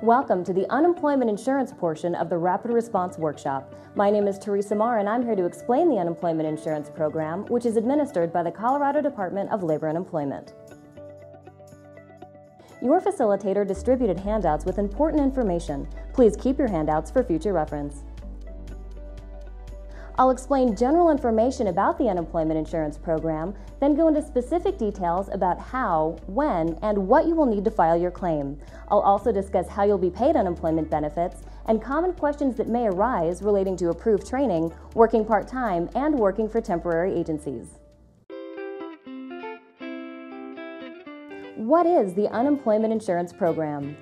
Welcome to the unemployment insurance portion of the Rapid Response Workshop. My name is Teresa Marr and I'm here to explain the unemployment insurance program, which is administered by the Colorado Department of Labor and Employment. Your facilitator distributed handouts with important information. Please keep your handouts for future reference. I'll explain general information about the unemployment insurance program, then go into specific details about how, when, and what you will need to file your claim. I'll also discuss how you'll be paid unemployment benefits and common questions that may arise relating to approved training, working part-time, and working for temporary agencies. What is the unemployment insurance program?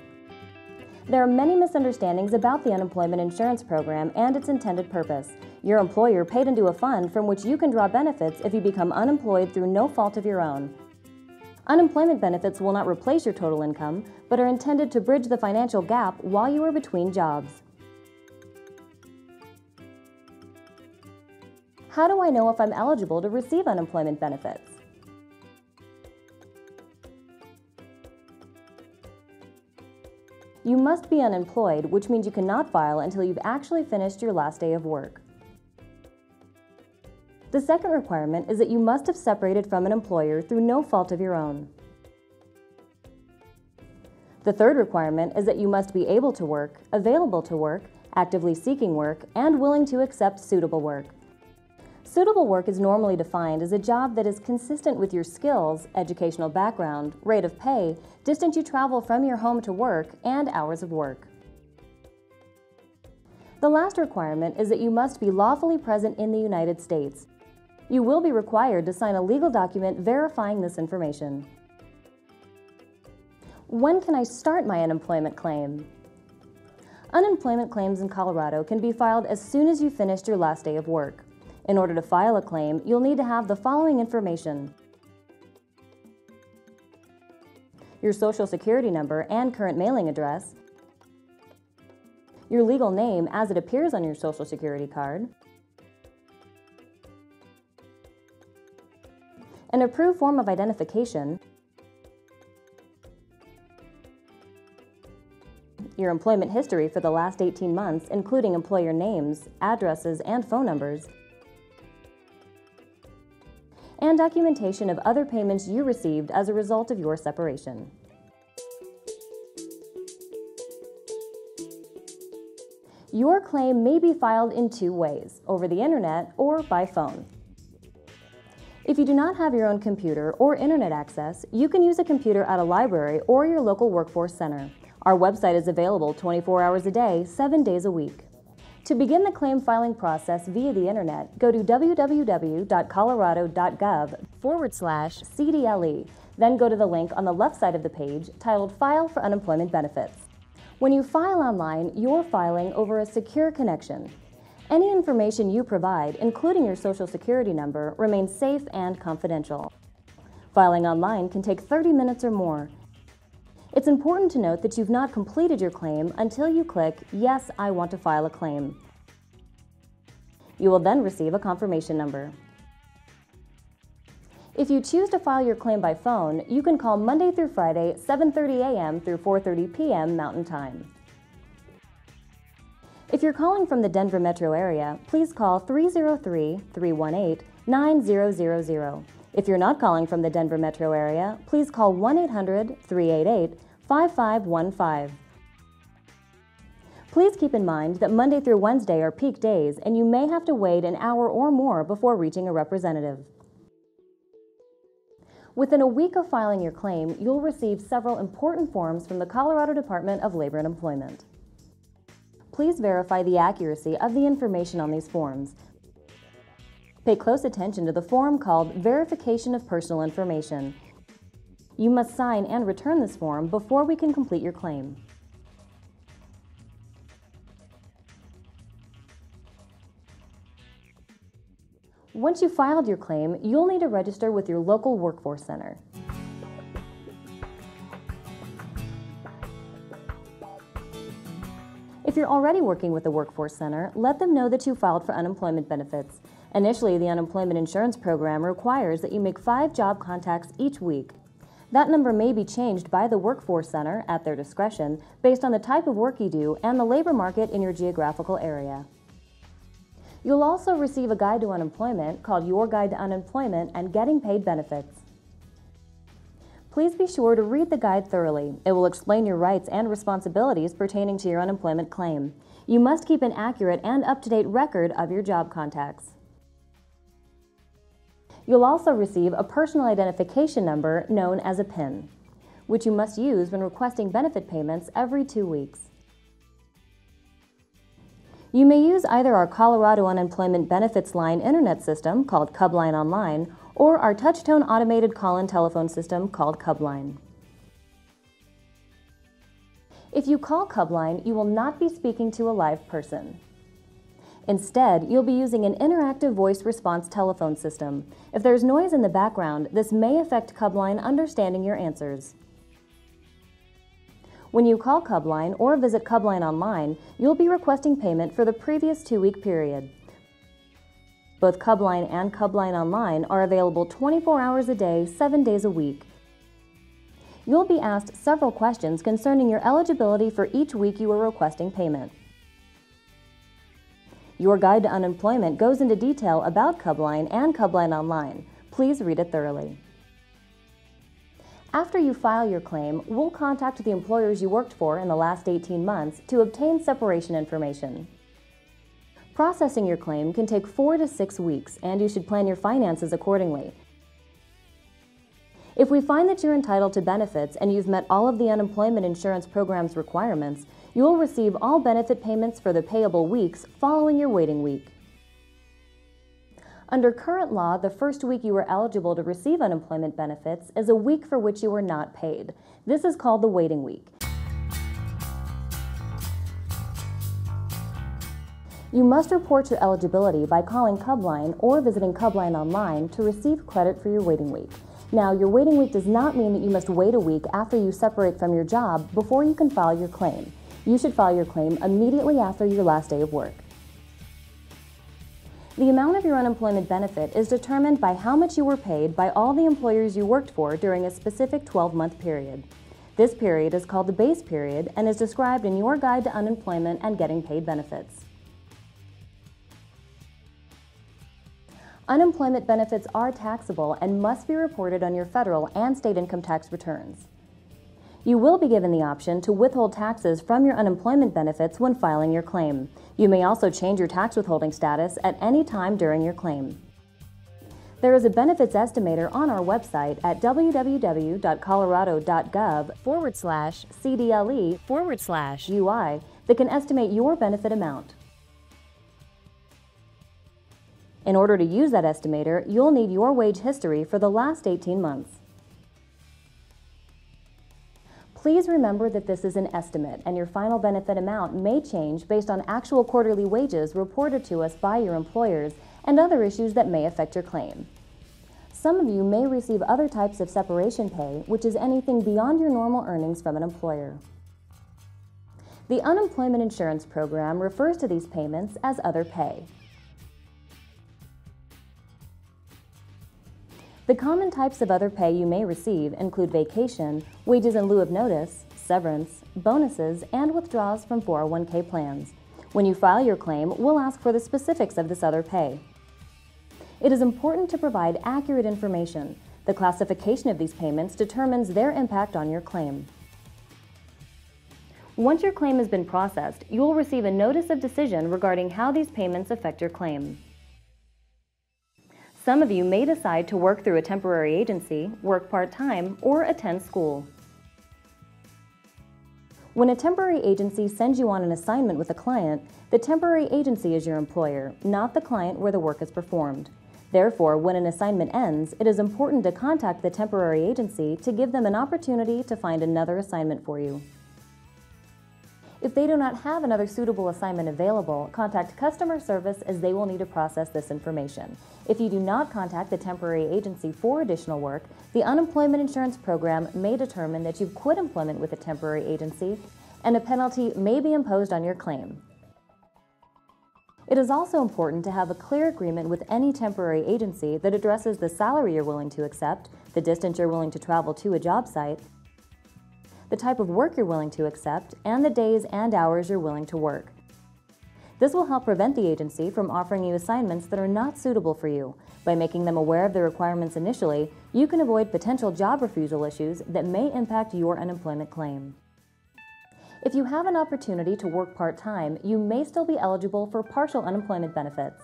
There are many misunderstandings about the unemployment insurance program and its intended purpose. Your employer paid into a fund from which you can draw benefits if you become unemployed through no fault of your own. Unemployment benefits will not replace your total income, but are intended to bridge the financial gap while you are between jobs. How do I know if I'm eligible to receive unemployment benefits? You must be unemployed, which means you cannot file until you've actually finished your last day of work. The second requirement is that you must have separated from an employer through no fault of your own. The third requirement is that you must be able to work, available to work, actively seeking work, and willing to accept suitable work. Suitable work is normally defined as a job that is consistent with your skills, educational background, rate of pay, distance you travel from your home to work, and hours of work. The last requirement is that you must be lawfully present in the United States. You will be required to sign a legal document verifying this information. When can I start my unemployment claim? Unemployment claims in Colorado can be filed as soon as you finished your last day of work. In order to file a claim, you'll need to have the following information: your Social Security number and current mailing address, your legal name as it appears on your Social Security card, an approved form of identification, your employment history for the last 18 months, including employer names, addresses, and phone numbers, and documentation of other payments you received as a result of your separation. Your claim may be filed in two ways: over the internet or by phone. If you do not have your own computer or internet access, you can use a computer at a library or your local workforce center. Our website is available 24 hours a day, 7 days a week. To begin the claim filing process via the internet, go to www.colorado.gov/CDLE. Then go to the link on the left side of the page titled File for Unemployment Benefits. When you file online, you're filing over a secure connection. Any information you provide, including your Social Security number, remains safe and confidential. Filing online can take 30 minutes or more. It's important to note that you've not completed your claim until you click Yes, I want to file a claim. You will then receive a confirmation number. If you choose to file your claim by phone, you can call Monday through Friday, 7:30 a.m. through 4:30 p.m. Mountain Time. If you're calling from the Denver metro area, please call 303-318-9000. If you're not calling from the Denver metro area, please call 1-800-388-5515. Please keep in mind that Monday through Wednesday are peak days, and you may have to wait an hour or more before reaching a representative. Within a week of filing your claim, you'll receive several important forms from the Colorado Department of Labor and Employment. Please verify the accuracy of the information on these forms. Pay close attention to the form called Verification of Personal Information. You must sign and return this form before we can complete your claim. Once you've filed your claim, you'll need to register with your local workforce center. If you're already working with the Workforce Center, let them know that you filed for unemployment benefits. Initially, the unemployment insurance program requires that you make 5 job contacts each week. That number may be changed by the Workforce Center at their discretion based on the type of work you do and the labor market in your geographical area. You'll also receive a guide to unemployment called Your Guide to Unemployment and Getting Paid Benefits. Please be sure to read the guide thoroughly. It will explain your rights and responsibilities pertaining to your unemployment claim. You must keep an accurate and up-to-date record of your job contacts. You'll also receive a personal identification number known as a PIN, which you must use when requesting benefit payments every 2 weeks. You may use either our Colorado Unemployment Benefits Line internet system called CubLine Online or our touch-tone automated call-in telephone system called CubLine. If you call CubLine, you will not be speaking to a live person. Instead, you'll be using an interactive voice response telephone system. If there's noise in the background, this may affect CubLine understanding your answers. When you call CubLine or visit CubLine Online, you'll be requesting payment for the previous 2-week period. Both CubLine and CubLine Online are available 24 hours a day, 7 days a week. You'll be asked several questions concerning your eligibility for each week you are requesting payment. Your Guide to Unemployment goes into detail about CubLine and CubLine Online. Please read it thoroughly. After you file your claim, we'll contact the employers you worked for in the last 18 months to obtain separation information. Processing your claim can take 4 to 6 weeks, and you should plan your finances accordingly. If we find that you're entitled to benefits and you've met all of the unemployment insurance program's requirements, you will receive all benefit payments for the payable weeks following your waiting week. Under current law, the first week you are eligible to receive unemployment benefits is a week for which you were not paid. This is called the waiting week. You must report your eligibility by calling CubLine or visiting CubLine Online to receive credit for your waiting week. Now, your waiting week does not mean that you must wait a week after you separate from your job before you can file your claim. You should file your claim immediately after your last day of work. The amount of your unemployment benefit is determined by how much you were paid by all the employers you worked for during a specific 12-month period. This period is called the base period and is described in Your Guide to Unemployment and Getting Paid Benefits. Unemployment benefits are taxable and must be reported on your federal and state income tax returns. You will be given the option to withhold taxes from your unemployment benefits when filing your claim. You may also change your tax withholding status at any time during your claim. There is a benefits estimator on our website at www.colorado.gov/CDLE/UI that can estimate your benefit amount. In order to use that estimator, you'll need your wage history for the last 18 months. Please remember that this is an estimate, and your final benefit amount may change based on actual quarterly wages reported to us by your employers and other issues that may affect your claim. Some of you may receive other types of separation pay, which is anything beyond your normal earnings from an employer. The unemployment insurance program refers to these payments as other pay. The common types of other pay you may receive include vacation, wages in lieu of notice, severance, bonuses, and withdrawals from 401k plans. When you file your claim, we'll ask for the specifics of this other pay. It is important to provide accurate information. The classification of these payments determines their impact on your claim. Once your claim has been processed, you will receive a notice of decision regarding how these payments affect your claim. Some of you may decide to work through a temporary agency, work part-time, or attend school. When a temporary agency sends you on an assignment with a client, the temporary agency is your employer, not the client where the work is performed. Therefore, when an assignment ends, it is important to contact the temporary agency to give them an opportunity to find another assignment for you. If they do not have another suitable assignment available, contact customer service as they will need to process this information. If you do not contact the temporary agency for additional work, the unemployment insurance program may determine that you've quit employment with a temporary agency and a penalty may be imposed on your claim. It is also important to have a clear agreement with any temporary agency that addresses the salary you're willing to accept, the distance you're willing to travel to a job site, the type of work you're willing to accept, and the days and hours you're willing to work. This will help prevent the agency from offering you assignments that are not suitable for you. By making them aware of the requirements initially, you can avoid potential job refusal issues that may impact your unemployment claim. If you have an opportunity to work part-time, you may still be eligible for partial unemployment benefits.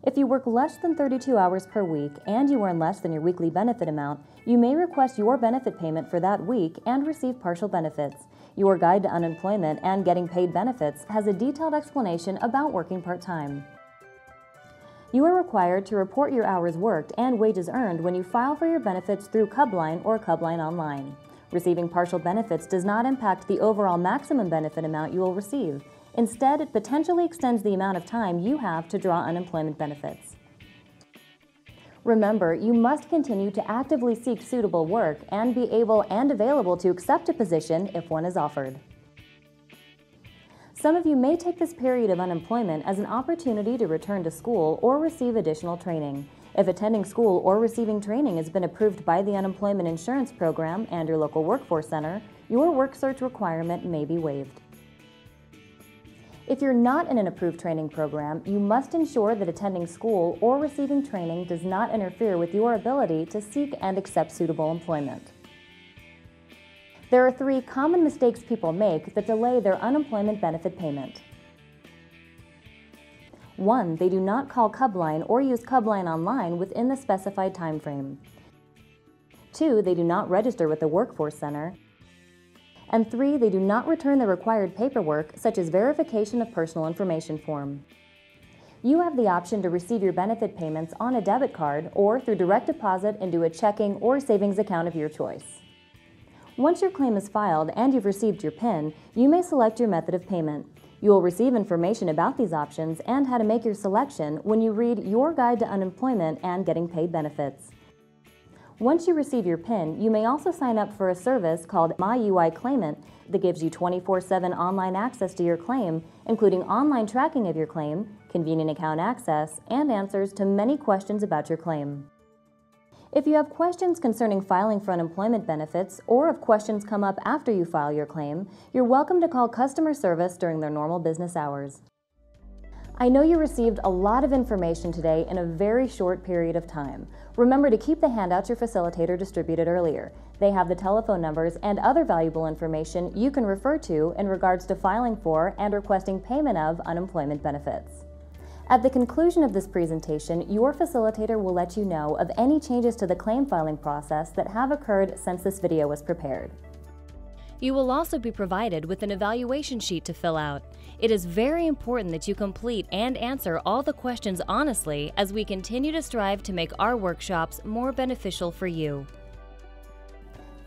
If you work less than 32 hours per week and you earn less than your weekly benefit amount, you may request your benefit payment for that week and receive partial benefits. Your Guide to Unemployment and Getting Paid Benefits has a detailed explanation about working part-time. You are required to report your hours worked and wages earned when you file for your benefits through Cubline or Cubline Online. Receiving partial benefits does not impact the overall maximum benefit amount you will receive. Instead, it potentially extends the amount of time you have to draw unemployment benefits. Remember, you must continue to actively seek suitable work and be able and available to accept a position if one is offered. Some of you may take this period of unemployment as an opportunity to return to school or receive additional training. If attending school or receiving training has been approved by the Unemployment Insurance Program and your local workforce center, your work search requirement may be waived. If you're not in an approved training program, you must ensure that attending school or receiving training does not interfere with your ability to seek and accept suitable employment. There are 3 common mistakes people make that delay their unemployment benefit payment. 1. They do not call Cubline or use Cubline Online within the specified time frame. 2. They do not register with the Workforce Center. And 3. They do not return the required paperwork, such as verification of personal information form. You have the option to receive your benefit payments on a debit card or through direct deposit into a checking or savings account of your choice. Once your claim is filed and you've received your PIN, you may select your method of payment. You will receive information about these options and how to make your selection when you read Your Guide to Unemployment and Getting Paid Benefits. Once you receive your PIN, you may also sign up for a service called My UI Claimant that gives you 24/7 online access to your claim, including online tracking of your claim, convenient account access, and answers to many questions about your claim. If you have questions concerning filing for unemployment benefits, or if questions come up after you file your claim, you're welcome to call customer service during their normal business hours. I know you received a lot of information today in a very short period of time. Remember to keep the handouts your facilitator distributed earlier. They have the telephone numbers and other valuable information you can refer to in regards to filing for and requesting payment of unemployment benefits. At the conclusion of this presentation, your facilitator will let you know of any changes to the claim filing process that have occurred since this video was prepared. You will also be provided with an evaluation sheet to fill out. It is very important that you complete and answer all the questions honestly as we continue to strive to make our workshops more beneficial for you.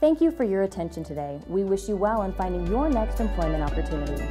Thank you for your attention today. We wish you well in finding your next employment opportunity.